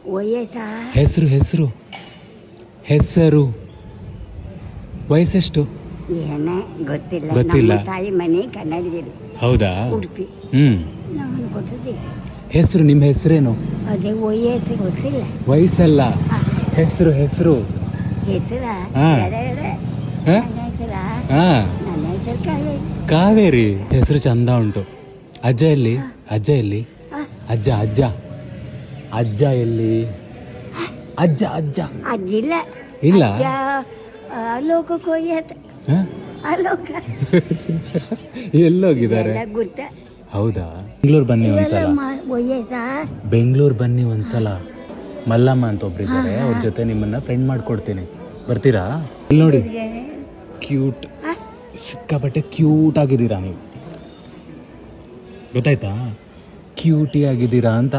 ವಯಸ್ಸಾ? ಹೆಸರು ಹೆಸರು ಹೆಸರು. ವಯಸ್ಸೆಷ್ಟು? ಏನ ಗೊತ್ತಿಲ್ಲ. ಗೊತ್ತಿಲ್ಲ. ನಮ್ಮ ತಾಯಿ ಮನೆ ಕನ್ನಡದಲ್ಲಿ. ಹೌದಾ? ಉಡುಪಿ. ನಾನು ಗೊತ್ತಿಲ್ಲ. ಹೆಸರು, ನಿಮ್ಮ ಹೆಸರೇನು? ಅದೇ ವಯಸ್ಸು ಗೊತ್ತಿಲ್ಲ. ವಯಸ್ಸಲ್ಲ, ಹೆಸರು ಹೆಸರು. ಹೆಸರ? ಹಾ. ನನ್ನ ಹೆಸರ? ಹಾ, ನನ್ನ ಹೆಸರು ಕಾವೇರಿ. ಕಾವೇರಿ. ಹೆಸರು ಚಂದ ಉಂಟು. ಅಜ್ಜ ಎಲ್ಲಿ? ಅಜ್ಜ ಎಲ್ಲಿ? ಅಜ್ಜ ಅಜ್ಜ ಅಜ್ಜ ಎಲ್ಲಿ? ಅಜ್ಜ ಅಜ್ಜ ಅಜ್ಜಿಲ್ಲ. ಇಲ್ಲ. ಲೋಕಕ್ಕೆ ಹೋಗ್ಯಾತ. ಅಲೋಕ ಎಲ್ಲೋಗಿದ್ದಾರೆ? ಗುರ್ತ. ಹೌದಾ? ಬೆಂಗಳೂರು ಬನ್ನಿ ಒಂದ್ಸಲ. ವಯಸ್ಸಾ? ಬೆಂಗಳೂರು ಬನ್ನಿ ಒಂದ್ಸಲ. ಮಲ್ಲಮ್ಮ ಅಂತ ಒಬ್ರಿದ್ದಾರೆ, ಅವ್ರ ಜೊತೆ ನಿಮ್ಮನ್ನ ಫ್ರೆಂಡ್ ಮಾಡ್ಕೊಡ್ತೀನಿ. ಬರ್ತೀರಾ? ಇಲ್ಲಿ ನೋಡಿ, ಕ್ಯೂಟ್, ಸಿಕ್ಕಾಪಟ್ಟೆ ಕ್ಯೂಟ್ ಆಗಿದ್ದೀರಾ ನೀವು. ಗೊತ್ತಾಯ್ತಾ? ಕ್ಯೂಟಿ ಆಗಿದ್ದೀರಾ ಅಂತ.